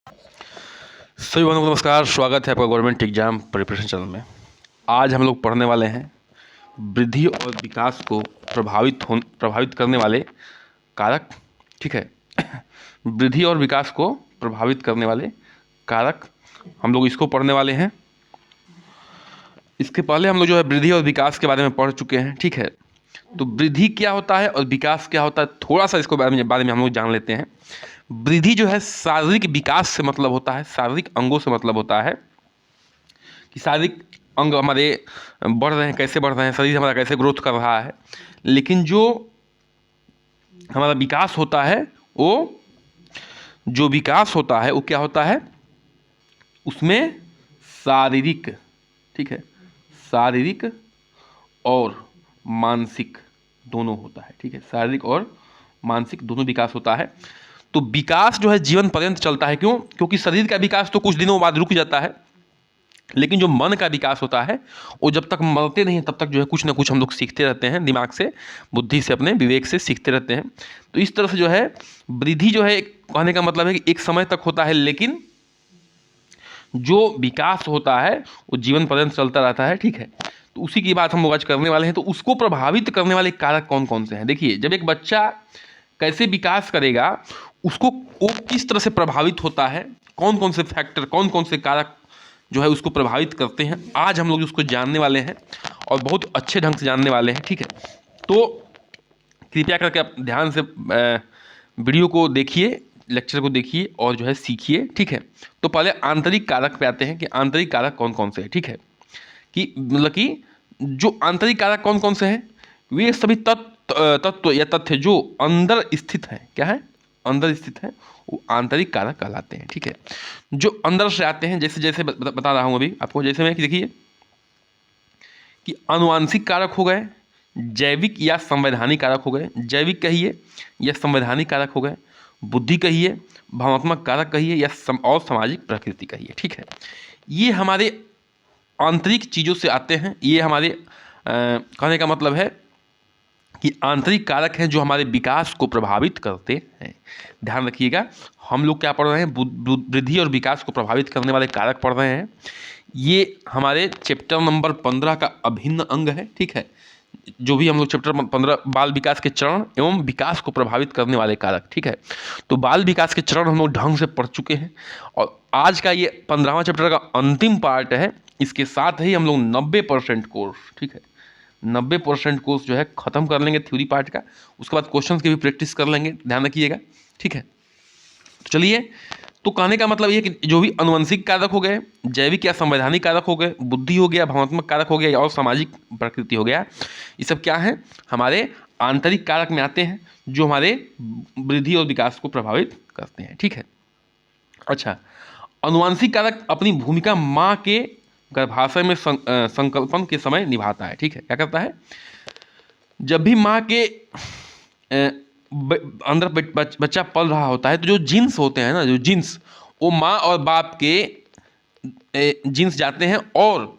सभी बंधुओं को नमस्कार। स्वागत है आपका गवर्नमेंट एग्जाम प्रिपरेशन चैनल में। आज हम लोग पढ़ने वाले हैं वृद्धि और विकास को प्रभावित करने वाले कारक। ठीक है। वृद्धि और विकास को प्रभावित करने वाले कारक हम लोग इसको पढ़ने वाले हैं। इसके पहले हम लोग जो है वृद्धि और विकास के बारे में पढ़ चुके हैं। ठीक है। तो वृद्धि क्या होता है और विकास क्या होता है, थोड़ा सा इसको बारे में हम लोग जान लेते हैं। वृद्धि जो है शारीरिक विकास से मतलब होता है, शारीरिक अंगों से मतलब होता है कि शारीरिक अंग हमारे बढ़ रहे हैं, कैसे बढ़ रहे हैं, शरीर हमारा कैसे ग्रोथ कर रहा है। लेकिन जो हमारा विकास होता है वो क्या होता है, उसमें शारीरिक, ठीक है, शारीरिक और मानसिक दोनों होता है। ठीक है, शारीरिक और मानसिक दोनों विकास होता है। तो विकास जो है जीवन पर्यंत चलता है। क्यों? क्योंकि शरीर का विकास तो कुछ दिनों बाद रुक जाता है, लेकिन जो मन का विकास होता है वो जब तक मरते नहीं तब तक जो है कुछ ना कुछ हम लोग सीखते रहते हैं, दिमाग से, बुद्धि से, अपने विवेक से सीखते रहते हैं। तो इस तरह से जो है वृद्धि जो है, कहने का मतलब है कि एक समय तक होता है, लेकिन जो विकास होता है वो जीवन पर्यंत चलता रहता है। ठीक है। तो उसी की बात हम लोग आज करने वाले हैं। तो उसको प्रभावित करने वाले कारक कौन कौन से हैं? देखिए, जब एक बच्चा कैसे विकास करेगा, उसको वो किस तरह से प्रभावित होता है, कौन कौन से फैक्टर, कौन कौन से कारक जो है उसको प्रभावित करते हैं, आज हम लोग उसको जानने वाले हैं और बहुत अच्छे ढंग से जानने वाले हैं। ठीक है। तो कृपया करके आप ध्यान से वीडियो को देखिए, लेक्चर को देखिए और जो है सीखिए। ठीक है। तो पहले आंतरिक कारक पे आते हैं कि आंतरिक कारक कौन कौन से हैं। ठीक है, कि मतलब कि जो आंतरिक कारक कौन कौन से हैं, वे सभी तत्व या तथ्य जो अंदर स्थित है, क्या है, अंदर स्थित है, वो आंतरिक कारक कहलाते हैं। ठीक है। जो अंदर से आते हैं, जैसे जैसे बता रहा हूं अभी आपको, जैसे मैं कि देखिए कि अनुवांशिक कारक हो गए, जैविक या संवैधानिक कारक हो गए, जैविक कहिए या संवैधानिक कारक हो गए, बुद्धि कहिए, भावनात्मक कारक कहिए या और सामाजिक प्रकृति कहिए। ठीक है। ये हमारे आंतरिक चीज़ों से आते हैं। ये हमारे कहने का मतलब है कि आंतरिक कारक हैं जो हमारे विकास को प्रभावित करते हैं। ध्यान रखिएगा, हम लोग क्या पढ़ रहे हैं, वृद्धि और विकास को प्रभावित करने वाले कारक पढ़ रहे हैं। ये हमारे चैप्टर नंबर 15 का अभिन्न अंग है। ठीक है। जो भी हम लोग चैप्टर 15 बाल विकास के चरण एवं विकास को प्रभावित करने वाले कारक। ठीक है। तो बाल विकास के चरण हम लोग ढंग से पढ़ चुके हैं और आज का ये 15वां चैप्टर का अंतिम पार्ट है। इसके साथ ही हम लोग 90% कोर्स, ठीक है, 90% कोर्स जो है ख़त्म कर लेंगे थ्योरी पार्ट का। उसके बाद क्वेश्चंस की भी प्रैक्टिस कर लेंगे, ध्यान रखिएगा। ठीक है। तो चलिए, तो कहने का मतलब ये कि जो भी अनुवंशिक कारक हो गए, जैविक या संवैधानिक कारक हो गए, बुद्धि हो गया, भावनात्मक कारक हो गया और सामाजिक प्रकृति हो गया, ये सब क्या है, हमारे आंतरिक कारक में आते हैं जो हमारे वृद्धि और विकास को प्रभावित करते हैं। ठीक है। अच्छा, अनुवांशिक कारक अपनी भूमिका माँ के गर्भाशय में संकल्पन के समय निभाता है। ठीक है। क्या करता है, जब भी माँ के अंदर बच्चा पल रहा होता है, तो जो जीन्स होते हैं ना, जो जीन्स, वो माँ और बाप के जीन्स जाते हैं। और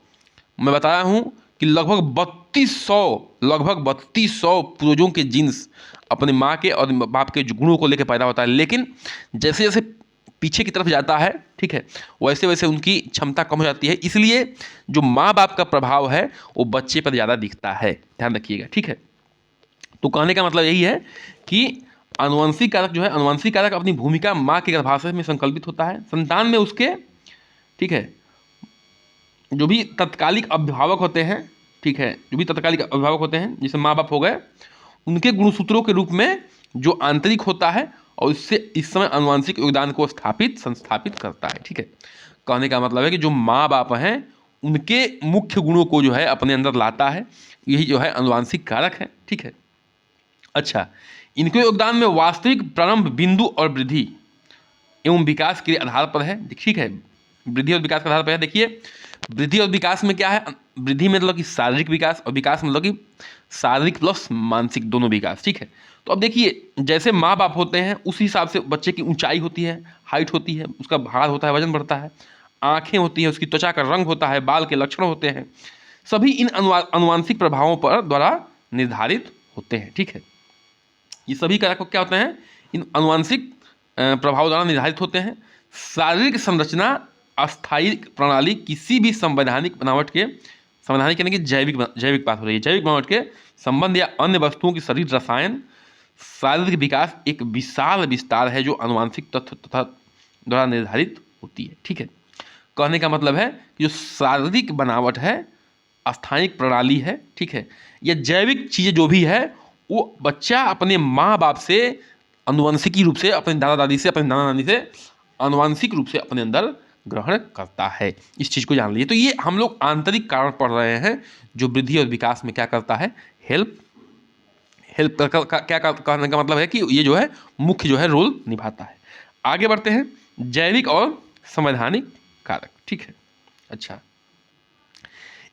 मैं बता रहा हूँ कि लगभग 3200 पूर्वजों के जीन्स अपने माँ के और बाप के गुणों को लेकर पैदा होता है। लेकिन जैसे जैसे पीछे की तरफ जाता है, ठीक है, वैसे वैसे उनकी क्षमता कम हो जाती है। इसलिए जो माँ बाप का प्रभाव है वो बच्चे पर ज़्यादा दिखता है, ध्यान रखिएगा। ठीक है। तो कहने का मतलब यही है कि अनुवंशिक कारक जो है, अनुवंशिक कारक अपनी भूमिका माँ के गर्भाशय में संकल्पित होता है, संतान में उसके, ठीक है, जो भी तत्कालिक अभिभावक होते हैं, ठीक है, जो भी तत्कालिक अभिभावक होते हैं, जैसे माँ बाप हो गए, उनके गुणसूत्रों के रूप में जो आंतरिक होता है और इससे इस समय अनुवांशिक योगदान को संस्थापित करता है। ठीक है। कहने का मतलब है कि जो माँ बाप हैं उनके मुख्य गुणों को जो है अपने अंदर लाता है, यही जो है अनुवांशिक कारक है। ठीक है। अच्छा, इनके योगदान में वास्तविक प्रारंभ बिंदु और वृद्धि एवं विकास के आधार पर है। ठीक है, वृद्धि और विकास के आधार पर है। देखिए, वृद्धि और विकास में क्या है, वृद्धि में मतलब कि शारीरिक विकास और विकास मतलब कि शारीरिक प्लस मानसिक दोनों विकास। ठीक है। तो अब देखिए, जैसे माँ बाप होते हैं उस हिसाब से बच्चे की ऊंचाई होती है, हाइट होती है, उसका भार होता है, वजन बढ़ता है, आँखें होती हैं, उसकी त्वचा का रंग होता है, बाल के लक्षण होते हैं, सभी इन अनुवांशिक प्रभावों पर द्वारा निर्धारित होते हैं। ठीक है। ये सभी कारक क्या होते हैं, इन अनुवांशिक प्रभाव द्वारा निर्धारित होते हैं। शारीरिक संरचना अस्थायी प्रणाली किसी भी संवैधानिक बनावट के, संवैधानिक यानी कि जैविक बात हो रही है, जैविक बनावट के संबंध या अन्य वस्तुओं की शरीर रसायन शारीरिक विकास एक विशाल विस्तार है जो आनुवांशिक तत्व तथा द्वारा निर्धारित होती है। ठीक है, कहने का मतलब है कि जो शारीरिक बनावट है, अस्थायी प्रणाली है, ठीक है, या जैविक चीज़ें जो भी है वो बच्चा अपने माँ बाप से आनुवंशिकी रूप से, अपने दादा दादी से, अपने नाना नानी से आनुवंशिक रूप से अपने अंदर ग्रहण करता है। इस चीज़ को जान लीजिए। तो ये हम लोग आंतरिक कारण पढ़ रहे हैं जो वृद्धि और विकास में क्या करता है, हेल्प क्या कहने का मतलब है कि ये जो है मुख्य जो है रोल निभाता है। आगे बढ़ते हैं, जैविक और संवैधानिक कारक। ठीक है, अच्छा,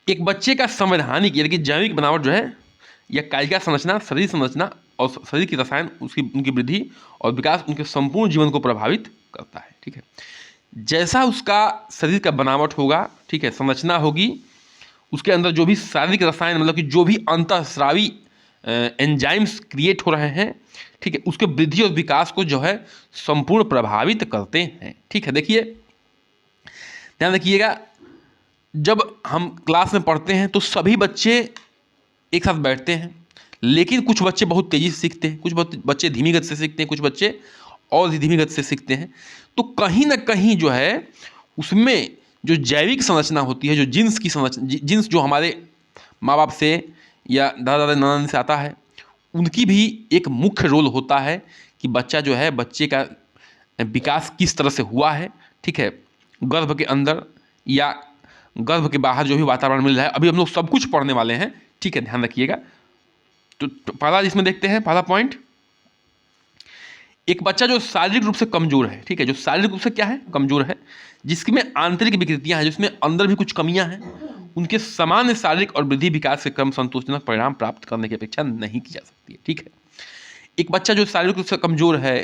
एक बच्चे का संवैधानिक यानी कि जैविक बनावट जो है या कायिका संरचना, शरीर संरचना और शरीर की रसायन उसकी उनकी वृद्धि और विकास उनके संपूर्ण जीवन को प्रभावित करता है। ठीक है, जैसा उसका शरीर का बनावट होगा, ठीक है, संरचना होगी, उसके अंदर जो भी शारीरिक रसायन मतलब कि जो भी अंतःस्रावी एंजाइम्स क्रिएट हो रहे हैं, ठीक है, उसके वृद्धि और विकास को जो है संपूर्ण प्रभावित करते हैं। ठीक है, देखिए ध्यान रखिएगा, जब हम क्लास में पढ़ते हैं तो सभी बच्चे एक साथ बैठते हैं, लेकिन कुछ बच्चे बहुत तेज़ी से सीखते हैं, कुछ बच्चे धीमी गति से सीखते हैं, कुछ बच्चे और धीमी गति से सीखते हैं। तो कहीं ना कहीं जो है उसमें जो जैविक संरचना होती है, जो जीन्स की संरचना, जीन्स जो हमारे माँ बाप से या दादा दादी नाना नानी से आता है, उनकी भी एक मुख्य रोल होता है कि बच्चा जो है, बच्चे का विकास किस तरह से हुआ है। ठीक है, गर्भ के अंदर या गर्भ के बाहर जो भी वातावरण मिल रहा है, अभी हम लोग सब कुछ पढ़ने वाले हैं। ठीक है, ध्यान रखिएगा। तो पहला जिसमें देखते हैं, पहला पॉइंट, एक बच्चा जो शारीरिक रूप से कमजोर है, ठीक है, जो शारीरिक रूप से क्या है, कमजोर है, जिसमें आंतरिक विकृतियां हैं, जिसमें अंदर भी कुछ कमियां हैं, उनके सामान्य शारीरिक और वृद्धि विकास के क्रम संतोषजनक परिणाम प्राप्त करने की अपेक्षा नहीं की जा सकती है। ठीक है, एक बच्चा जो शारीरिक रूप से कमजोर है,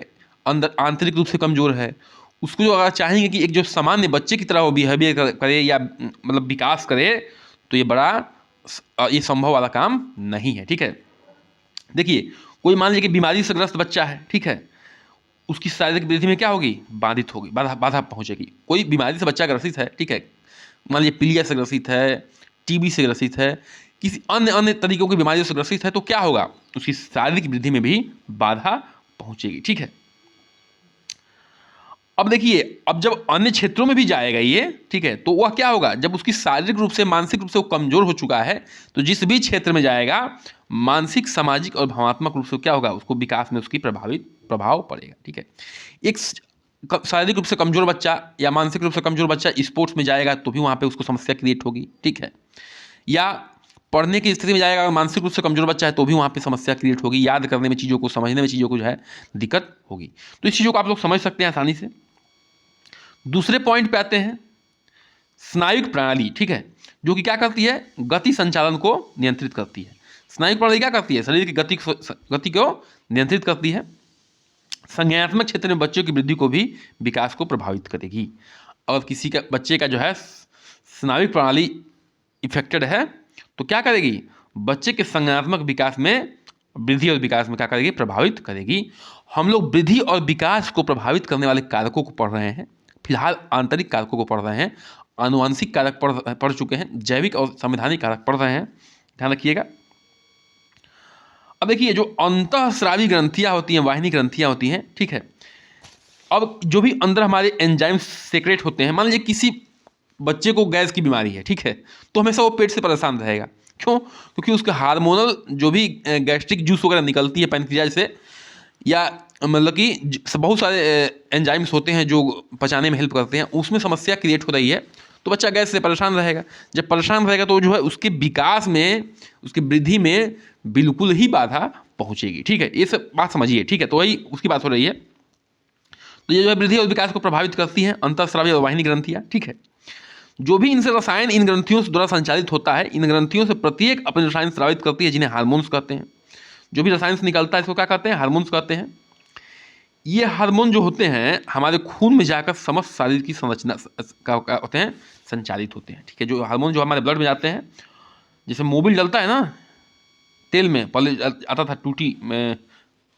अंदर आंतरिक रूप से कमजोर है, उसको जो अगर चाहेंगे कि एक जो सामान्य बच्चे की तरह वो बिहेवियर करे या मतलब विकास करे, तो ये बड़ा ये संभव वाला काम नहीं है। ठीक है, देखिए कोई मान लीजिए कि बीमारी से ग्रस्त बच्चा है, ठीक है, उसकी शारीरिक वृद्धि में क्या होगी, बाधित होगी, बाधा पहुंचेगी। कोई बीमारी से बच्चा ग्रसित है, ठीक है, मान लीजिए पीलिया से ग्रसित है, टीबी से ग्रसित है, किसी अन्य तरीकों की बीमारियों से ग्रसित है, तो क्या होगा, उसकी शारीरिक वृद्धि में भी बाधा पहुंचेगी। ठीक है, अब देखिए, अब जब अन्य क्षेत्रों में भी जाएगा ये, ठीक है, तो वह क्या होगा, जब उसकी शारीरिक रूप से, मानसिक रूप से वो कमजोर हो चुका है, तो जिस भी क्षेत्र में जाएगा, मानसिक, सामाजिक और भावनात्मक रूप से क्या होगा, उसको विकास में उसकी प्रभाव पड़ेगा। ठीक है, एक शारीरिक रूप से कमजोर बच्चा या मानसिक रूप से कमजोर बच्चा स्पोर्ट्स में जाएगा तो भी वहाँ पे उसको समस्या क्रिएट होगी। ठीक है, या पढ़ने की स्थिति में जाएगा, मानसिक रूप से कमजोर बच्चा है तो भी वहाँ पे समस्या क्रिएट होगी, याद करने में, चीज़ों को समझने में, चीज़ों को जो है दिक्कत होगी। तो इस चीज़ों को आप लोग समझ सकते हैं आसानी से। दूसरे पॉइंट पे आते हैं, स्नायुक प्रणाली। ठीक है, जो कि क्या करती है, गति संचालन को नियंत्रित करती है। स्नायुक प्रणाली क्या करती है, शरीर की गति को नियंत्रित करती है। संज्ञानात्मक क्षेत्र में बच्चों की वृद्धि को भी, विकास को प्रभावित करेगी। अगर किसी का बच्चे का जो है स्नायुक प्रणाली इफेक्टेड है तो क्या करेगी, बच्चे के संज्ञानात्मक विकास में, वृद्धि और विकास में क्या करेगी, प्रभावित करेगी। हम लोग वृद्धि और विकास को प्रभावित करने वाले कारकों को पढ़ रहे हैं, फिलहाल आंतरिक कारकों को पढ़ रहे हैं, आनुवंशिक कारक पढ़ चुके हैं, जैविक और संवैधानिक कारक पढ़ रहे हैं, ध्यान रखिएगा। अब देखिए, जो अंतःस्रावी ग्रंथियां होती हैं, वाहिनी ग्रंथियां होती हैं, ठीक है, अब जो भी अंदर हमारे एंजाइम्स सेक्रेट होते हैं, मान लीजिए किसी बच्चे को गैस की बीमारी है, ठीक है, तो हमेशा वो पेट से परेशान रहेगा। क्यों, क्योंकि उसका हार्मोनल जो भी गैस्ट्रिक जूस वगैरह निकलती है पैनक्रियाज से, या मतलब कि बहुत सारे एंजाइम्स होते हैं जो पचाने में हेल्प करते हैं, उसमें समस्या क्रिएट हो रही है, तो बच्चा गैस से परेशान रहेगा। जब परेशान रहेगा तो जो है उसके विकास में, उसकी वृद्धि में बिल्कुल ही बाधा पहुंचेगी। ठीक है, ये सब बात समझिए। ठीक है, तो वही उसकी बात हो रही है। तो ये जो है वृद्धि और विकास को प्रभावित करती हैं अंतःस्रावी और वाहिनी ग्रंथियाँ। ठीक है, जो भी इनसे रसायन इन ग्रंथियों द्वारा संचालित होता है, इन ग्रंथियों से प्रत्येक अपने रसायन स्रावित करती है, जिन्हें हार्मोन्स कहते हैं। जो भी रसायन से निकलता है इसको क्या कहते हैं, हार्मोन्स कहते हैं। ये हार्मोन जो होते हैं हमारे खून में जाकर समस्त शरीर की संरचना का होते हैं, संचालित होते हैं। ठीक है, जो हार्मोन जो हमारे ब्लड में जाते हैं, जैसे मोबिल डलता है ना तेल में, पहले आता था टूटी में,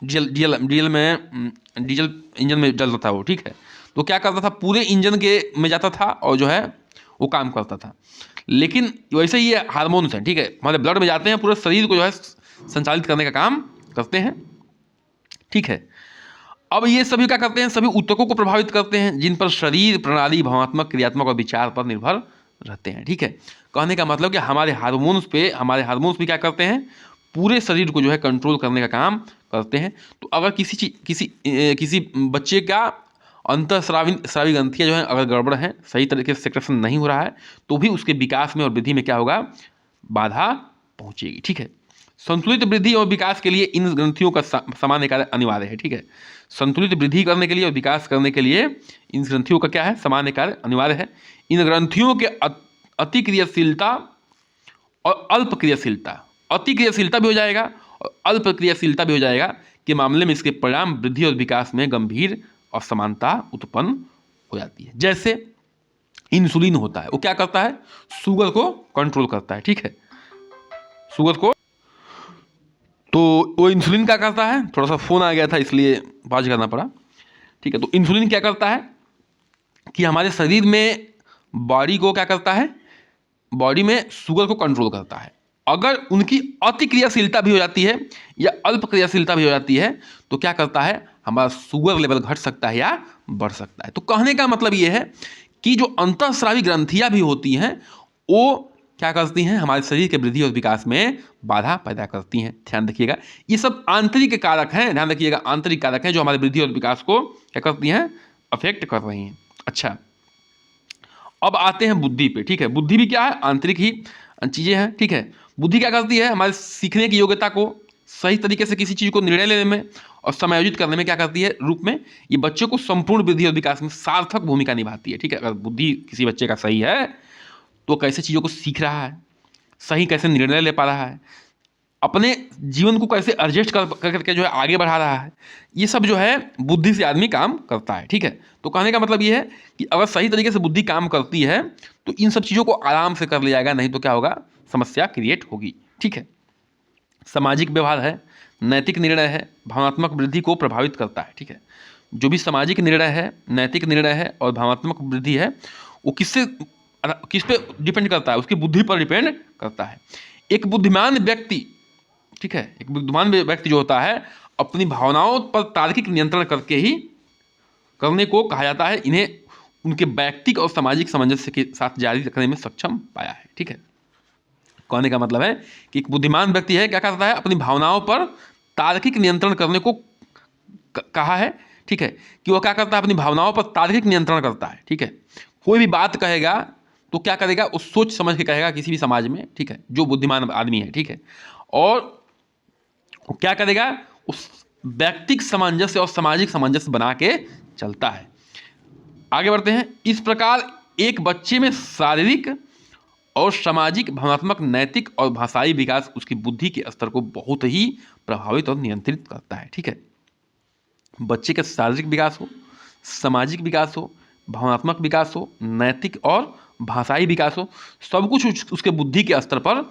डीजल में, डीजल इंजन में डलता था वो। ठीक है, तो क्या करता था, पूरे इंजन के में जाता था और जो है वो काम करता था। लेकिन वैसे ही ये हार्मोन्स हैं, ठीक है, हमारे ब्लड में जाते हैं, पूरे शरीर को जो है संचालित करने का काम करते हैं, ठीक है। अब ये सभी क्या करते हैं, सभी ऊतकों को प्रभावित करते हैं जिन पर शरीर प्रणाली भावनात्मक क्रियात्मक और विचार पर निर्भर रहते हैं, ठीक है। कहने का मतलब कि हमारे हार्मोन्स भी क्या करते हैं, पूरे शरीर को जो है कंट्रोल करने का काम करते हैं। तो अगर किसी बच्चे का अंतःस्रावी ग्रंथियाँ जो है अगर गड़बड़ हैं, सही तरीके से सेक्रेशन नहीं हो रहा है, तो भी उसके विकास में और वृद्धि में क्या होगा, बाधा पहुंचेगी, ठीक है। संतुलित वृद्धि और विकास के लिए इन ग्रंथियों का सामान्य कार्य अनिवार्य है, ठीक है। संतुलित वृद्धि करने के लिए और विकास करने के लिए इन ग्रंथियों का क्या है, सामान्य कार्य अनिवार्य है। इन ग्रंथियों के अति क्रियाशीलता और अल्प क्रियाशीलता, अति क्रियाशीलता भी हो जाएगा और अल्प क्रियाशीलता भी हो जाएगा के मामले में इसके परिणाम वृद्धि और विकास में गंभीर असमानता उत्पन्न हो जाती है। जैसे इंसुलिन होता है, वो क्या करता है, शुगर को कंट्रोल करता है, ठीक है, शुगर को। तो वो इंसुलिन क्या करता है, थोड़ा सा फ़ोन आ गया था इसलिए बात करना पड़ा, ठीक है। तो इंसुलिन क्या करता है कि हमारे शरीर में बॉडी को क्या करता है, बॉडी में शुगर को कंट्रोल करता है। अगर उनकी अति क्रियाशीलता भी हो जाती है या अल्प क्रियाशीलता भी हो जाती है तो क्या करता है, हमारा शुगर लेवल घट सकता है या बढ़ सकता है। तो कहने का मतलब ये है कि जो अंतःस्रावी ग्रंथियां भी होती हैं वो क्या करती हैं, हमारे शरीर के वृद्धि और विकास में बाधा पैदा करती हैं। ध्यान रखिएगा, ये सब आंतरिक कारक हैं, ध्यान रखिएगा, आंतरिक कारक हैं जो हमारे वृद्धि और विकास को क्या करती हैं, अफेक्ट कर रही हैं। अच्छा, अब आते हैं बुद्धि पे, ठीक है। बुद्धि भी क्या है, आंतरिक ही चीज़ें हैं, ठीक है। बुद्धि क्या करती है, हमारे सीखने की योग्यता को सही तरीके से किसी चीज़ को निर्णय लेने में और समायोजित करने में क्या करती है, रूप में ये बच्चों को संपूर्ण वृद्धि और विकास में सार्थक भूमिका निभाती है, ठीक है। अगर बुद्धि किसी बच्चे का सही है तो कैसे चीज़ों को सीख रहा है, सही कैसे निर्णय ले पा रहा है, अपने जीवन को कैसे एडजस्ट कर करके जो है आगे बढ़ा रहा है, ये सब जो है बुद्धि से आदमी काम करता है, ठीक है। तो कहने का मतलब ये है कि अगर सही तरीके से बुद्धि काम करती है तो इन सब चीज़ों को आराम से कर लिया जाएगा, नहीं तो क्या होगा, समस्या क्रिएट होगी, ठीक है। सामाजिक व्यवहार है, नैतिक निर्णय है, भावनात्मक वृद्धि को प्रभावित करता है, ठीक है। जो भी सामाजिक निर्णय है, नैतिक निर्णय है और भावनात्मक वृद्धि है, वो किस पे डिपेंड करता है, उसकी बुद्धि पर डिपेंड करता है। एक बुद्धिमान व्यक्ति, ठीक है, एक बुद्धिमान व्यक्ति जो होता है अपनी भावनाओं पर तार्किक नियंत्रण करके ही करने को कहा जाता है। इन्हें उनके व्यक्तिगत और सामाजिक सामंजस्य के साथ जारी रखने में सक्षम पाया है, ठीक है। कहने का मतलब है कि एक बुद्धिमान व्यक्ति है, क्या करता है, अपनी भावनाओं पर तार्किक नियंत्रण करने को कहा है, ठीक है, कि वो क्या करता है, अपनी भावनाओं पर तार्किक नियंत्रण करता है, ठीक है। कोई भी बात कहेगा तो क्या करेगा, उस सोच समझ के कहेगा किसी भी समाज में, ठीक है, जो बुद्धिमान आदमी है, ठीक है। और वो क्या करेगा, उस व्यक्तिगत सामंजस्य और सामाजिक सामंजस्य बना के चलता है। आगे बढ़ते हैं। इस प्रकार एक बच्चे में शारीरिक और सामाजिक, भावनात्मक, नैतिक और भाषाई विकास उसकी बुद्धि के स्तर को बहुत ही प्रभावित और नियंत्रित करता है, ठीक है। बच्चे का शारीरिक विकास हो, सामाजिक विकास हो, भावनात्मक विकास हो, नैतिक और भाषाई विकास हो, सब कुछ उसके बुद्धि के स्तर पर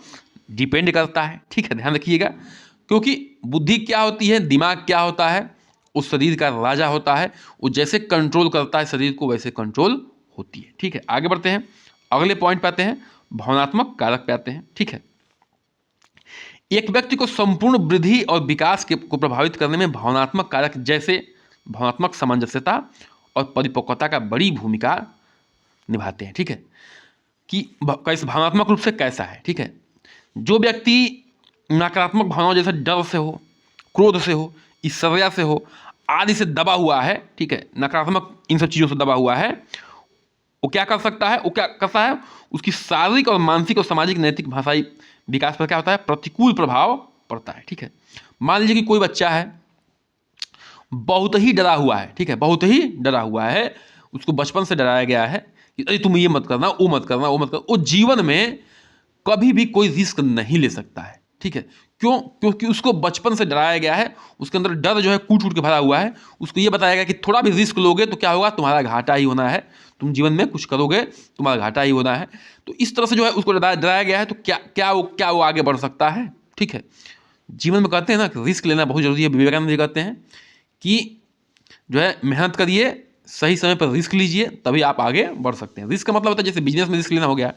डिपेंड करता है, ठीक है। ध्यान रखिएगा, क्योंकि बुद्धि क्या होती है, दिमाग क्या होता है, उस शरीर का राजा होता है, वो जैसे कंट्रोल करता है शरीर को वैसे कंट्रोल होती है, ठीक है। आगे बढ़ते हैं, अगले पॉइंट पे आते हैं, भावनात्मक कारक पे आते हैं, ठीक है। एक व्यक्ति को संपूर्ण वृद्धि और विकास को प्रभावित करने में भावनात्मक कारक जैसे भावनात्मक सामंजस्यता और परिपक्वता का बड़ी भूमिका निभाते हैं, ठीक है। कि कैसे भावनात्मक रूप से कैसा है, ठीक है। जो व्यक्ति नकारात्मक भावनाओं जैसे डर से हो, क्रोध से हो, ईर्ष्या से हो, आदि से दबा हुआ है, ठीक है, नकारात्मक इन सब चीज़ों से दबा हुआ है, वो क्या कर सकता है, वो क्या करता है, उसकी शारीरिक और मानसिक और सामाजिक, नैतिक, भाषाई विकास पर क्या होता है, प्रतिकूल प्रभाव पड़ता है, ठीक है। मान लीजिए कि कोई बच्चा है बहुत ही डरा हुआ है, ठीक है, बहुत ही डरा हुआ है, उसको बचपन से डराया गया है कि अरे तुम ये मत करना, वो मत करना, वो मत करना, वो जीवन में कभी भी कोई रिस्क नहीं ले सकता है, ठीक है। क्यों, क्योंकि उसको बचपन से डराया गया है, उसके अंदर डर जो है कूट कूट के भरा हुआ है। उसको ये बताया गया कि थोड़ा भी रिस्क लोगे तो क्या होगा, तुम्हारा घाटा ही होना है, तुम जीवन में कुछ करोगे तुम्हारा घाटा ही होना है। तो इस तरह से जो है उसको डराया गया है, तो क्या वो आगे बढ़ सकता है, ठीक है। जीवन में कहते हैं ना कि रिस्क लेना बहुत जरूरी है, विवेकानंद जी कहते हैं कि जो है मेहनत करिए सही समय पर रिस्क लीजिए, तभी आप आगे बढ़ सकते हैं। रिस्क का मतलब होता है जैसे बिजनेस में रिस्क लेना हो गया,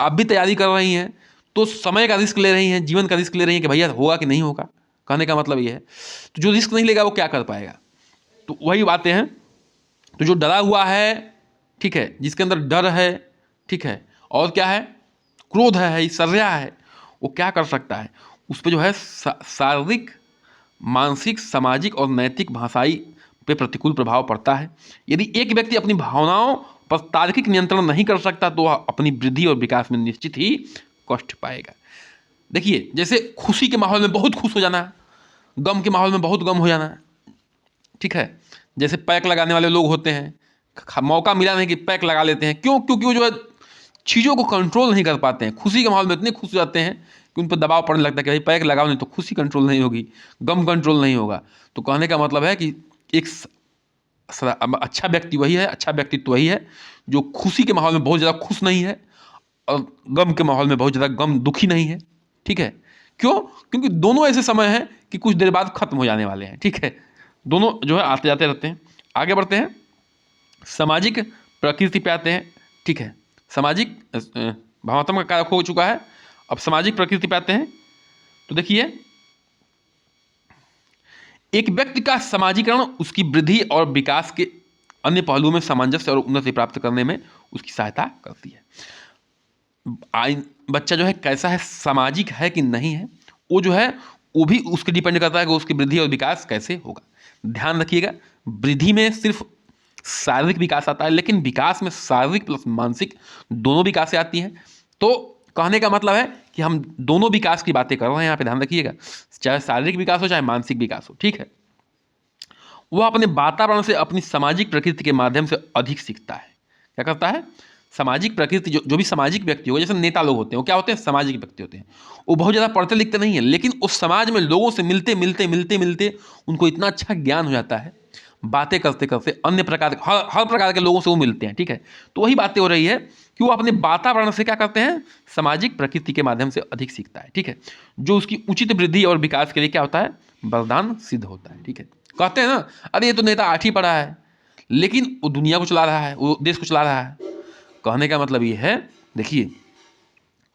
आप भी तैयारी कर रही हैं तो समय का रिस्क ले रही हैं, जीवन का रिस्क ले रही हैं कि भैया होगा कि नहीं होगा। कहने का मतलब ये है, तो जो रिस्क नहीं लेगा वो क्या कर पाएगा। तो वही बातें हैं। तो जो डरा हुआ है, ठीक है, जिसके अंदर डर है, ठीक है, और क्या है, क्रोध है, ईर्ष्या है, वो क्या कर सकता है, उस पर जो है शारीरिक, मानसिक, सामाजिक और नैतिक, भाषाई पे प्रतिकूल प्रभाव पड़ता है। यदि एक व्यक्ति अपनी भावनाओं पर तार्किक नियंत्रण नहीं कर सकता तो वह अपनी वृद्धि और विकास में निश्चित ही कष्ट पाएगा। देखिए, जैसे खुशी के माहौल में बहुत खुश हो जाना, गम के माहौल में बहुत गम हो जाना, ठीक है, जैसे पैक लगाने वाले लोग होते हैं, मौका मिला नहीं कि पैक लगा लेते हैं। क्यों? क्योंकि वो जो है चीज़ों को कंट्रोल नहीं कर पाते हैं। खुशी के माहौल में इतने खुश हो जाते हैं कि उन पर दबाव पड़ने लगता है कि भाई पैक लगाओ, नहीं तो खुशी कंट्रोल नहीं होगी, गम कंट्रोल नहीं होगा। तो कहने का मतलब है कि एक अच्छा व्यक्ति वही है, अच्छा व्यक्तित्व वही है जो खुशी के माहौल में बहुत ज़्यादा खुश नहीं है और गम के माहौल में बहुत ज़्यादा गम दुखी नहीं है, ठीक है। क्यों? क्योंकि दोनों ऐसे समय हैं कि कुछ देर बाद खत्म हो जाने वाले हैं, ठीक है। दोनों जो है आते जाते रहते हैं। आगे बढ़ते हैं, सामाजिक प्रकृति पे आते हैं, ठीक है। सामाजिक भावात्मक कारक हो चुका है, अब सामाजिक प्रकृति पे आते हैं। तो देखिए, एक व्यक्ति का समाजीकरण उसकी वृद्धि और विकास के अन्य पहलुओं में सामंजस्य और उन्नति प्राप्त करने में उसकी सहायता करती है। बच्चा जो है कैसा है, सामाजिक है कि नहीं है, वो जो है वो भी उसके डिपेंड करता है कि उसकी वृद्धि और विकास कैसे होगा। ध्यान रखिएगा, वृद्धि में सिर्फ शारीरिक विकास आता है, लेकिन विकास में शारीरिक प्लस मानसिक दोनों विकासें आती हैं। तो कहने का मतलब है कि हम दोनों विकास की बातें कर रहे हैं यहाँ पे, ध्यान रखिएगा, चाहे शारीरिक विकास हो चाहे मानसिक विकास हो, ठीक है। वह अपने वातावरण से अपनी सामाजिक प्रकृति के माध्यम से अधिक सीखता है। क्या करता है, सामाजिक प्रकृति, जो भी सामाजिक व्यक्ति होगा, जैसे नेता लोग होते हैं, वो क्या होते हैं, सामाजिक व्यक्ति होते हैं। वो बहुत ज़्यादा पढ़ते लिखते नहीं है, लेकिन उस समाज में लोगों से मिलते मिलते मिलते मिलते उनको इतना अच्छा ज्ञान हो जाता है, बातें करते करते अन्य प्रकार हर प्रकार के लोगों से वो मिलते हैं, ठीक है। तो वही बातें हो रही है कि वो अपने वातावरण से क्या करते हैं, सामाजिक प्रकृति के माध्यम से अधिक सीखता है, ठीक है, जो उसकी उचित वृद्धि और विकास के लिए क्या होता है, वरदान सिद्ध होता है, ठीक है। कहते हैं ना, अरे ये तो नेता 8वीं पढ़ा है लेकिन वो दुनिया को चला रहा है, वो देश को चला रहा है। कहने का मतलब ये है, देखिए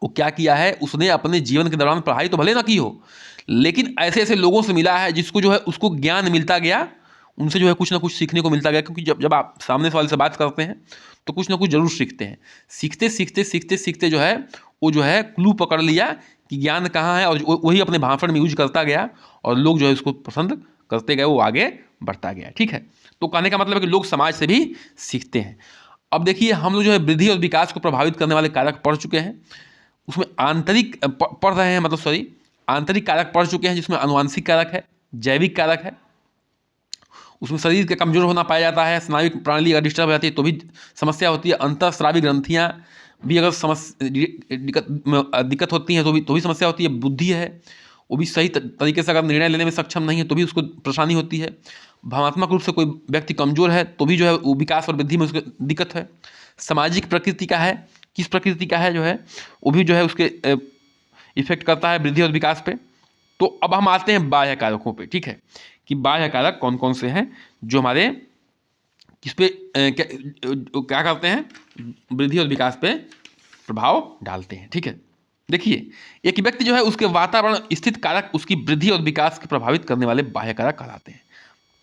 वो क्या किया है, उसने अपने जीवन के दौरान पढ़ाई तो भले ना की हो, लेकिन ऐसे ऐसे लोगों से मिला है जिसको जो है उसको ज्ञान मिलता गया, उनसे जो है कुछ ना कुछ सीखने को मिलता गया। क्योंकि जब आप सामने वाले से बात करते हैं तो कुछ ना कुछ जरूर सीखते हैं। सीखते सीखते सीखते सीखते जो है वो जो है क्लू पकड़ लिया कि ज्ञान कहाँ है, और वही अपने भाषण में यूज करता गया और लोग जो है उसको पसंद करते गए, वो आगे बढ़ता गया, ठीक है। तो कहने का मतलब है कि लोग समाज से भी सीखते हैं। अब देखिए, हम लोग जो है वृद्धि और विकास को प्रभावित करने वाले कारक पढ़ चुके हैं। उसमें आंतरिक पढ़ रहे हैं, मतलब सॉरी, आंतरिक कारक पढ़ चुके हैं, जिसमें आनुवांशिक कारक है, जैविक कारक है, उसमें शरीर का कमजोर होना पाया जाता है, स्नायु प्रणाली अगर डिस्टर्ब हो जाती है तो भी समस्या होती है, अंतःस्रावी ग्रंथियाँ भी अगर दिक्कत होती हैं तो भी समस्या होती है, बुद्धि है वो भी सही तरीके से अगर निर्णय लेने में सक्षम नहीं है तो भी उसको परेशानी होती है, भावनात्मक रूप से कोई व्यक्ति कमजोर है तो भी जो है वो विकास और वृद्धि में उसको दिक्कत है। सामाजिक प्रकृति का है, किस प्रकृति का है जो है वो भी जो है उसके इफेक्ट करता है वृद्धि और विकास पे। तो अब हम आते हैं बाह्य कारकों पे, ठीक है, कि बाह्य कारक कौन कौन से हैं जो हमारे किस पे क्या करते हैं, वृद्धि और विकास पे प्रभाव डालते हैं, ठीक है। देखिए, एक व्यक्ति जो है उसके वातावरण स्थित कारक उसकी वृद्धि और विकास को प्रभावित करने वाले बाह्य कारक कहलाते हैं।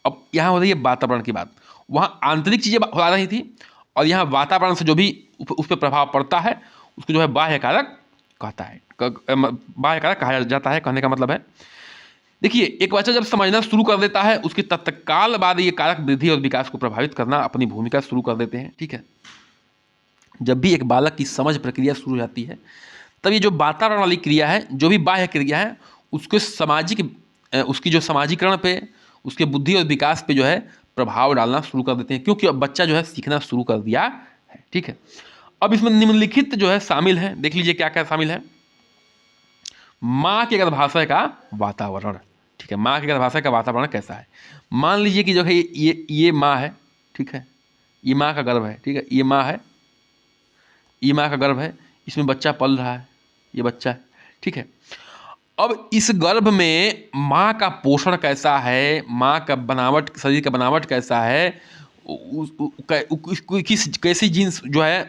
अब यहाँ हो रही है वातावरण की बात, वहाँ आंतरिक चीज़ें हो रही थी और यहाँ वातावरण से जो भी उस पर प्रभाव पड़ता है उसको जो है बाह्य कारक कहता है, बाह्य कारक कहा जाता है। कहने का मतलब है, देखिए, एक बच्चा जब समझना शुरू कर देता है उसके तत्काल बाद ये कारक वृद्धि और विकास को प्रभावित करना अपनी भूमिका शुरू कर देते हैं, ठीक है। जब भी एक बालक की समझ प्रक्रिया शुरू हो जाती है तब ये जो वातावरण वाली क्रिया है, जो भी बाह्य क्रिया है, उसके उसकी जो समाजीकरण पे, उसके बुद्धि और विकास पे जो है प्रभाव डालना शुरू कर देते हैं, क्योंकि अब बच्चा जो है सीखना शुरू कर दिया है, ठीक है। अब इसमें निम्नलिखित जो है शामिल है, देख लीजिए क्या क्या शामिल है। माँ के गर्भाशय का वातावरण, ठीक है, माँ के गर्भाशय का वातावरण कैसा है। मान लीजिए कि जो है ये माँ है, ठीक है, ये माँ का गर्भ है, ठीक है, ये माँ है, ये माँ का गर्भ है, इसमें बच्चा पल रहा है, ये बच्चा है, ठीक है। अब इस गर्भ में माँ का पोषण कैसा है, माँ का बनावट, शरीर का बनावट कैसा है, किस कैसी जीन्स जो है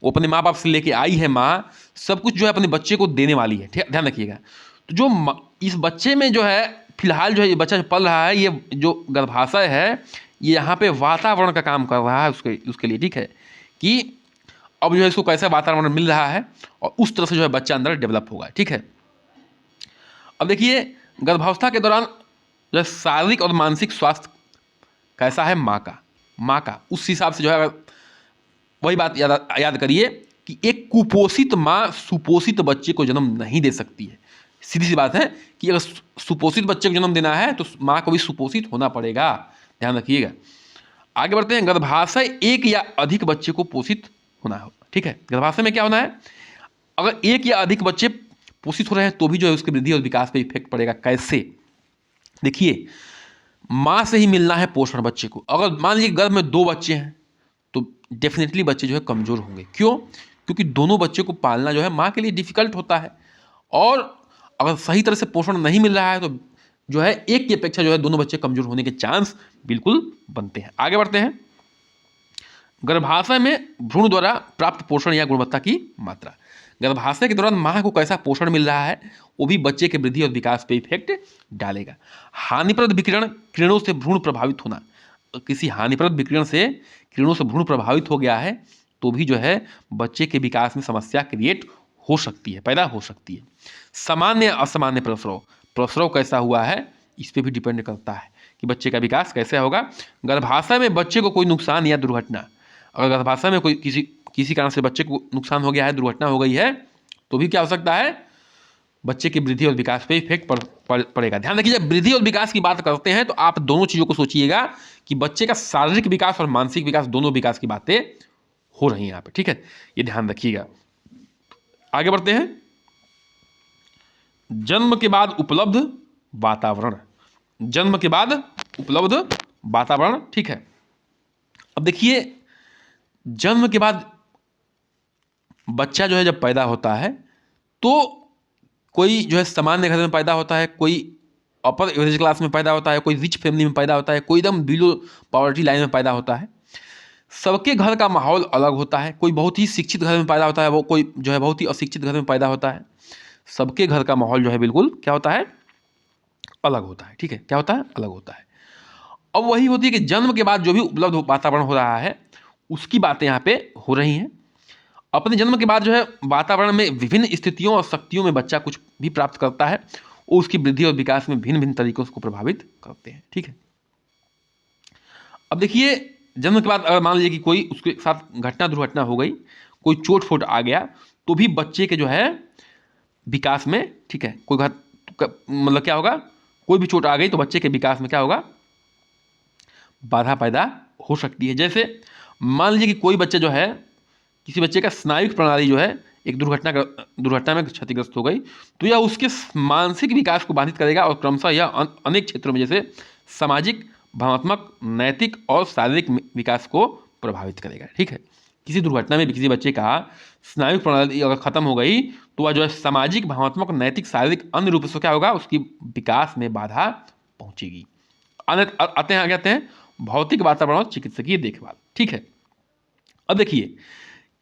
वो अपने माँ बाप से लेके आई है माँ, सब कुछ जो है अपने बच्चे को देने वाली है। ध्यान रखिएगा। तो जो इस बच्चे में जो है फिलहाल जो है ये बच्चा जो पल रहा है, ये जो गर्भाशय है ये यहाँ पे वातावरण का काम कर रहा है उसके लिए, ठीक है, कि अब जो है इसको कैसा वातावरण मिल रहा है और उस तरह से जो है बच्चा अंदर डेवलप होगा, ठीक है। अब देखिए गर्भावस्था के दौरान जो है शारीरिक और मानसिक स्वास्थ्य कैसा है माँ का उस हिसाब से जो है वही बात याद करिए कि एक कुपोषित माँ सुपोषित बच्चे को जन्म नहीं दे सकती है। सीधी सी बात है कि अगर सुपोषित बच्चे को जन्म देना है तो माँ को भी सुपोषित होना पड़ेगा, ध्यान रखिएगा। आगे बढ़ते हैं। गर्भाशय एक या अधिक बच्चे को पोषित होना होगा, ठीक है। गर्भाशय में क्या होना है, अगर एक या अधिक बच्चे पोषित हो रहे हैं तो भी जो है उसकी वृद्धि और विकास पे इफेक्ट पड़ेगा। कैसे, देखिए माँ से ही मिलना है पोषण बच्चे को। अगर मान लीजिए गर्भ में 2 बच्चे हैं तो डेफिनेटली बच्चे जो है कमजोर होंगे। क्यों, क्योंकि दोनों बच्चे को पालना जो है माँ के लिए डिफिकल्ट होता है, और अगर सही तरह से पोषण नहीं मिल रहा है तो जो है एक की अपेक्षा जो है दोनों बच्चे कमजोर होने के चांस बिल्कुल बनते हैं। आगे बढ़ते हैं। गर्भाशय में भ्रूण द्वारा प्राप्त पोषण या गुणवत्ता की मात्रा। गर्भाशय के दौरान माँ को कैसा पोषण मिल रहा है वो भी बच्चे के वृद्धि और विकास पे इफेक्ट डालेगा। हानिप्रद विकिरण किरणों से भ्रूण प्रभावित होना, किसी हानिप्रद विकिरण से किरणों से भ्रूण प्रभावित हो गया है तो भी जो है बच्चे के विकास में समस्या क्रिएट हो सकती है, पैदा हो सकती है। सामान्य असामान्य प्रसव कैसा हुआ है इस पर भी डिपेंड करता है कि बच्चे का विकास कैसे होगा। गर्भाशय में बच्चे को कोई नुकसान या दुर्घटना, अगर गर्भाशय में कोई किसी कारण से बच्चे को नुकसान हो गया है, दुर्घटना हो गई है, तो भी क्या हो सकता है, बच्चे की वृद्धि और विकास पे इफेक्ट पड़ेगा। ध्यान रखिए जब वृद्धि और विकास की बात करते हैं तो आप दोनों चीज़ों को सोचिएगा कि बच्चे का शारीरिक विकास और मानसिक विकास, दोनों विकास की बातें हो रही हैं यहाँ पे, ठीक है, ये ध्यान रखिएगा। आगे बढ़ते हैं। जन्म के बाद उपलब्ध वातावरण, जन्म के बाद उपलब्ध वातावरण, ठीक है। अब देखिए जन्म के बाद बच्चा जो है जब पैदा होता है तो कोई जो है सामान्य घर में पैदा होता है, कोई अपर एवरेज क्लास में पैदा होता है, कोई रिच फैमिली में पैदा होता है, कोई एकदम बिलो पॉवर्टी लाइन में पैदा होता है। सबके घर का माहौल अलग होता है। कोई बहुत ही शिक्षित घर में पैदा होता है, वो कोई जो है बहुत ही अशिक्षित घर में पैदा होता है। सबके घर का माहौल जो है बिल्कुल क्या होता है, अलग होता है, ठीक है, क्या होता है, अलग होता है। अब वही होती है कि जन्म के बाद जो भी उपलब्ध वातावरण हो रहा है उसकी बातें यहाँ पे हो रही हैं। अपने जन्म के बाद जो है वातावरण में विभिन्न स्थितियों और शक्तियों में बच्चा कुछ भी प्राप्त करता है, वो उसकी वृद्धि और विकास में भिन्न भिन्न तरीकों से प्रभावित करते हैं, ठीक है। अब देखिए जन्म के बाद अगर मान लीजिए कि कोई उसके साथ घटना दुर्घटना हो गई, कोई चोट फोट आ गया, तो भी बच्चे के जो है विकास में, ठीक है, कोई मतलब क्या होगा, कोई भी चोट आ गई तो बच्चे के विकास में क्या होगा, बाधा पैदा हो सकती है। जैसे मान लीजिए कि कोई बच्चा जो है, किसी बच्चे का स्नायु प्रणाली जो है एक दुर्घटना में क्षतिग्रस्त हो गई, तो यह उसके मानसिक विकास को बाधित करेगा और क्रमशः यह अनेक क्षेत्रों में जैसे सामाजिक, भावनात्मक, नैतिक और शारीरिक विकास को प्रभावित करेगा, ठीक है। किसी दुर्घटना में किसी बच्चे का स्नायु प्रणाली अगर खत्म हो गई तो वह जो है सामाजिक, भावनात्मक, नैतिक, शारीरिक अन्य रूप से क्या होगा, उसकी विकास में बाधा पहुंचेगी। आते हैं भौतिक वातावरण और चिकित्सकीय देखभाल, ठीक है। अब देखिए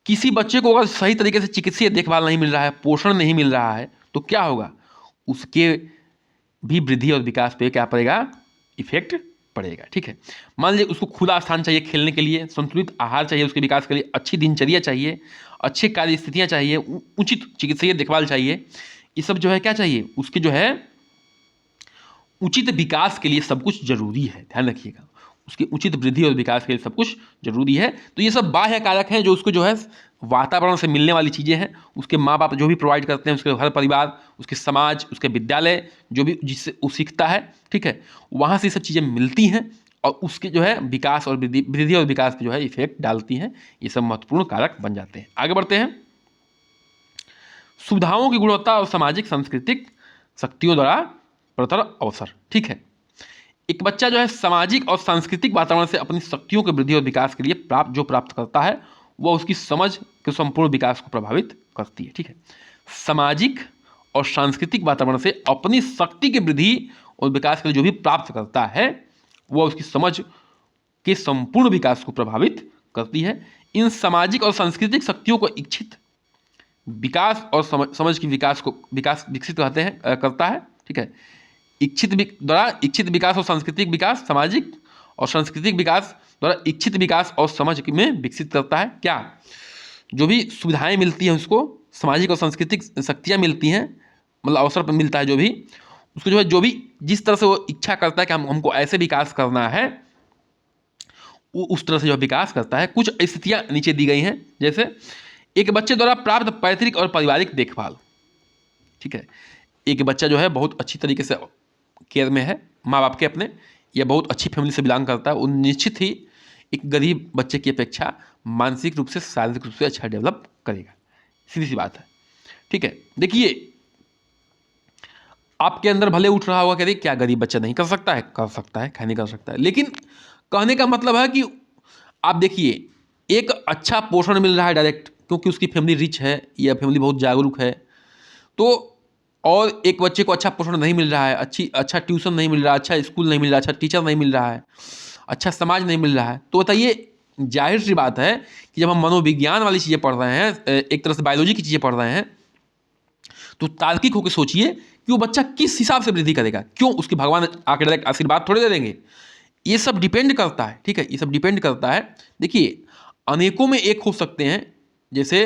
किसी बच्चे को अगर सही तरीके से चिकित्सीय देखभाल नहीं मिल रहा है, पोषण नहीं मिल रहा है, तो क्या होगा, उसके भी वृद्धि और विकास पे क्या पड़ेगा, इफेक्ट पड़ेगा, ठीक है। मान लीजिए उसको खुला स्थान चाहिए खेलने के लिए, संतुलित आहार चाहिए उसके विकास के लिए, अच्छी दिनचर्या चाहिए, अच्छे कार्य स्थितियाँ चाहिए, उचित चिकित्सीय देखभाल चाहिए, ये सब जो है क्या चाहिए, उसके जो है उचित विकास के लिए सब कुछ जरूरी है। ध्यान रखिएगा उसकी उचित वृद्धि और विकास के लिए सब कुछ जरूरी है। तो ये सब बाह्य कारक हैं जो उसको जो है वातावरण से मिलने वाली चीज़ें हैं, उसके माँ बाप जो भी प्रोवाइड करते हैं, उसके घर परिवार, उसके समाज, उसके विद्यालय जो भी जिससे वो सीखता है, ठीक है, वहाँ से ये सब चीज़ें मिलती हैं और उसके जो है विकास और वृद्धि और विकास पे जो है इफेक्ट डालती हैं। ये सब महत्वपूर्ण कारक बन जाते हैं। आगे बढ़ते हैं। सुविधाओं की गुणवत्ता और सामाजिक सांस्कृतिक शक्तियों द्वारा प्रतर अवसर, ठीक है। एक बच्चा जो है सामाजिक और सांस्कृतिक वातावरण से अपनी शक्तियों के वृद्धि और विकास के लिए प्राप्त करता है, वह उसकी समझ के संपूर्ण विकास को प्रभावित करती है, ठीक है। सामाजिक और सांस्कृतिक वातावरण से अपनी शक्ति की वृद्धि और विकास के लिए जो भी प्राप्त करता है वह उसकी समझ के संपूर्ण विकास को प्रभावित करती है। इन सामाजिक और सांस्कृतिक शक्तियों को इच्छित विकास और समझ की विकसित करता है। ठीक है, इच्छित विकास और सांस्कृतिक विकास, सामाजिक और सांस्कृतिक विकास द्वारा इच्छित विकास और समझ में विकसित करता है। क्या? जो भी सुविधाएं मिलती हैं उसको, सामाजिक और सांस्कृतिक शक्तियां मिलती हैं, मतलब अवसर पर मिलता है जो भी, उसको जो भी जिस तरह से वो इच्छा करता है कि हमको ऐसे विकास करना है, वो उस तरह से जो विकास करता है। कुछ स्थितियां नीचे दी गई हैं, जैसे एक बच्चे द्वारा प्राप्त पैतृक और पारिवारिक देखभाल। ठीक है, एक बच्चा जो है बहुत अच्छी तरीके से केयर में है माँ बाप के अपने, या बहुत अच्छी फैमिली से बिलोंग करता है, वो निश्चित ही एक गरीब बच्चे की अपेक्षा मानसिक रूप से, शारीरिक रूप से अच्छा डेवलप करेगा। सीधी सी बात है। ठीक है, देखिए आपके अंदर भले उठ रहा होगा कि क्या गरीब बच्चा नहीं कर सकता है? कर सकता है, नहीं कर सकता है, लेकिन कहने का मतलब है कि आप देखिए एक अच्छा पोषण मिल रहा है डायरेक्ट, क्योंकि उसकी फैमिली रिच है या फैमिली बहुत जागरूक है, तो और एक बच्चे को अच्छा पोषण नहीं मिल रहा है, अच्छा ट्यूशन नहीं मिल रहा, अच्छा स्कूल नहीं मिल रहा, अच्छा टीचर नहीं मिल रहा है, अच्छा समाज नहीं मिल रहा है, तो बताइए जाहिर सी बात है कि जब हम मनोविज्ञान वाली चीज़ें पढ़ रहे हैं, एक तरह से बायोलॉजी की चीज़ें पढ़ रहे हैं, तो तार्किक होकर सोचिए कि वो बच्चा किस हिसाब से वृद्धि करेगा। क्यों? उसके भगवान आके डायरेक्ट आशीर्वाद थोड़े दे देंगे। ये सब डिपेंड करता है। ठीक है, ये सब डिपेंड करता है। देखिए अनेकों में एक हो सकते हैं, जैसे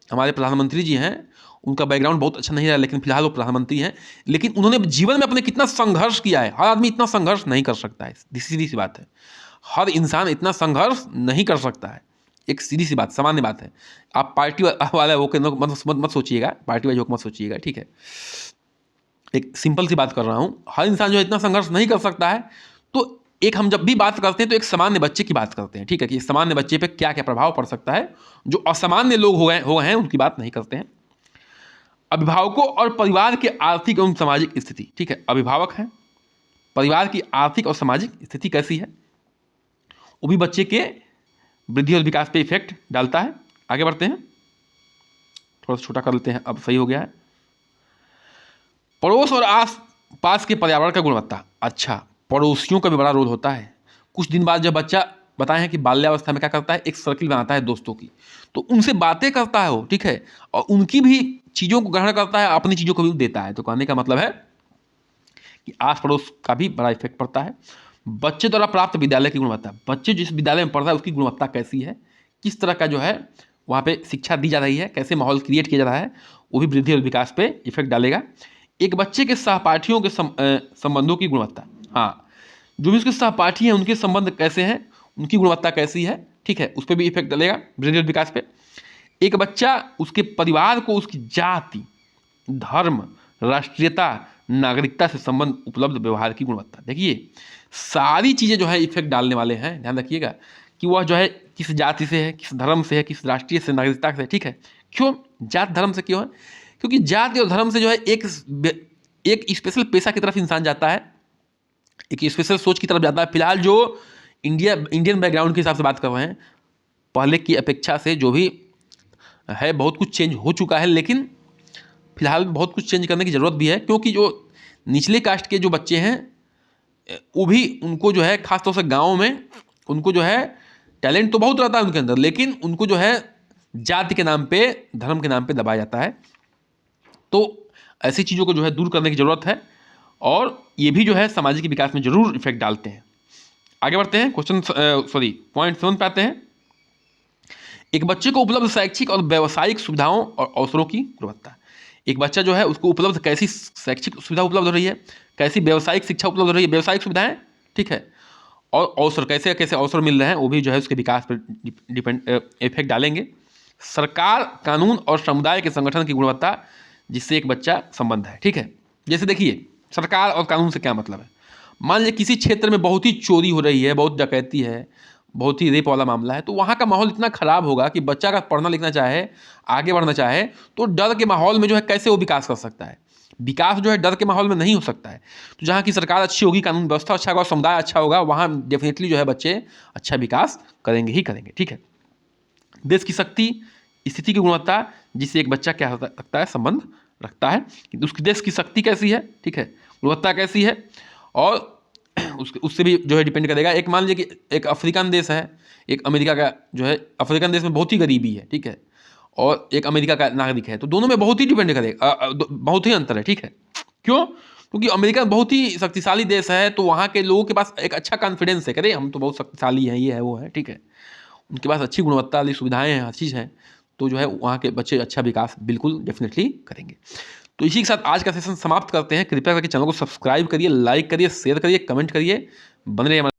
हमारे प्रधानमंत्री जी हैं, उनका बैकग्राउंड बहुत अच्छा नहीं रहा, लेकिन फिलहाल वो प्रधानमंत्री हैं, लेकिन उन्होंने जीवन में अपने कितना संघर्ष किया है। हर आदमी इतना संघर्ष नहीं कर सकता है, सीधी सी बात है। हर इंसान इतना संघर्ष नहीं कर सकता है, एक सीधी सी बात, सामान्य बात है। आप पार्टी वाला होकर मत सोचिएगा, पार्टी वाइज होकर मत सोचिएगा। ठीक है, एक सिंपल सी बात कर रहा हूँ, हर इंसान जो इतना संघर्ष नहीं कर सकता है। तो एक हम जब भी बात करते हैं तो एक सामान्य बच्चे की बात करते हैं। ठीक है, कि सामान्य बच्चे पे क्या क्या प्रभाव पड़ सकता है, जो असामान्य लोग हो गए हैं उनकी बात नहीं करते हैं। अभिभावकों और परिवार की आर्थिक एवं सामाजिक स्थिति। ठीक है, अभिभावक हैं, परिवार की आर्थिक और सामाजिक स्थिति कैसी है, वो भी बच्चे के वृद्धि और विकास पे इफेक्ट डालता है। आगे बढ़ते हैं, थोड़ा सा छोटा कर लेते हैं, अब सही हो गया है। पड़ोस और आस पास के पर्यावरण का गुणवत्ता। अच्छा, पड़ोसियों का भी बड़ा रोल होता है। कुछ दिन बाद जब बच्चा बताए हैं कि बाल्यावस्था में क्या करता है, एक सर्किल बनाता है दोस्तों की, तो उनसे बातें करता है वो। ठीक है, और उनकी भी चीज़ों को ग्रहण करता है, अपनी चीज़ों को भी देता है। तो कहने का मतलब है कि आस पड़ोस का भी बड़ा इफेक्ट पड़ता है। बच्चे द्वारा प्राप्त विद्यालय की गुणवत्ता, बच्चे जिस विद्यालय में पढ़ रहा है उसकी गुणवत्ता कैसी है, किस तरह का जो है वहाँ पे शिक्षा दी जा रही है, कैसे माहौल क्रिएट किया जा रहा है, वो भी वृद्धि और विकास पे इफेक्ट डालेगा। एक बच्चे के सहपाठियों के संबंधों की गुणवत्ता, हाँ, जो भी उसके सहपाठी हैं उनके संबंध कैसे हैं, उनकी गुणवत्ता कैसी है, ठीक है, उस पर भी इफेक्ट डालेगा वृद्धि और विकास पे। एक बच्चा उसके परिवार को उसकी जाति, धर्म, राष्ट्रीयता, नागरिकता से संबंध उपलब्ध व्यवहार की गुणवत्ता। देखिए सारी चीज़ें जो है इफेक्ट डालने वाले हैं, ध्यान रखिएगा कि वह जो है किस जाति से है, किस धर्म से है, किस राष्ट्रीय से, नागरिकता से। ठीक है, क्यों जात धर्म से क्यों है? क्योंकि जाति और धर्म से जो है एक स्पेशल पेशा की तरफ इंसान जाता है, एक स्पेशल सोच की तरफ जाता है। फिलहाल जो इंडियन बैकग्राउंड के हिसाब से बात कर रहे हैं, पहले की अपेक्षा से जो भी है बहुत कुछ चेंज हो चुका है, लेकिन फिलहाल बहुत कुछ चेंज करने की ज़रूरत भी है, क्योंकि जो निचले कास्ट के जो बच्चे हैं वो भी, उनको जो है खासतौर से गाँव में उनको जो है टैलेंट तो बहुत रहता है उनके अंदर, लेकिन उनको जो है जाति के नाम पे, धर्म के नाम पे दबाया जाता है। तो ऐसी चीज़ों को जो है दूर करने की ज़रूरत है, और ये भी जो है सामाजिक विकास में जरूर इफेक्ट डालते हैं। आगे बढ़ते हैं, पॉइंट 7 पे आते हैं। एक बच्चे को उपलब्ध शैक्षिक और व्यावसायिक सुविधाओं और अवसरों की गुणवत्ता। एक बच्चा जो है उसको उपलब्ध कैसी शैक्षिक सुविधा उपलब्ध हो रही है, कैसी व्यावसायिक शिक्षा उपलब्ध हो रही है, व्यावसायिक सुविधाएं, ठीक है, और अवसर कैसे कैसे अवसर मिल रहे हैं, वो भी जो है उसके विकास पर इफेक्ट डालेंगे। सरकार, कानून और समुदाय के संगठन की गुणवत्ता जिससे एक बच्चा संबंध है। ठीक है, जैसे देखिए सरकार और कानून से क्या मतलब है। मान लीजिए किसी क्षेत्र में बहुत ही चोरी हो रही है, बहुत डकैती है, बहुत ही रेप वाला मामला है, तो वहाँ का माहौल इतना खराब होगा कि बच्चा अगर पढ़ना लिखना चाहे, आगे बढ़ना चाहे, तो डर के माहौल में जो है कैसे वो विकास कर सकता है। विकास जो है डर के माहौल में नहीं हो सकता है। तो जहाँ की सरकार अच्छी होगी, कानून व्यवस्था अच्छा होगा, समुदाय अच्छा होगा, वहाँ डेफिनेटली जो है बच्चे अच्छा विकास करेंगे ही करेंगे। ठीक है, देश की शक्ति, स्थिति की गुणवत्ता जिससे एक बच्चा क्या रखता है, संबंध रखता है कि उसकी देश की शक्ति कैसी है, ठीक है, गुणवत्ता कैसी है, और उससे भी जो है डिपेंड करेगा। एक मान लीजिए कि एक अफ्रीकन देश है, एक अमेरिका का जो है, अफ्रीकन देश में बहुत ही गरीबी है, ठीक है, और एक अमेरिका का नागरिक है, तो दोनों में बहुत ही डिपेंड करेगा, बहुत ही अंतर है, ठीक है। क्यों? क्योंकि अमेरिका बहुत ही शक्तिशाली देश है, तो वहाँ के लोगों के पास एक अच्छा कॉन्फिडेंस है, करे हम तो बहुत शक्तिशाली हैं, ये है वो है, ठीक है, उनके पास अच्छी गुणवत्ता वाली सुविधाएं हैं, हर चीज़ है, तो जो है वहाँ के बच्चे अच्छा विकास बिल्कुल डेफिनेटली करेंगे। तो इसी के साथ आज का सेशन समाप्त करते हैं। कृपया करके चैनल को सब्सक्राइब करिए, लाइक करिए, शेयर करिए, कमेंट करिए, बने रहिए हमारे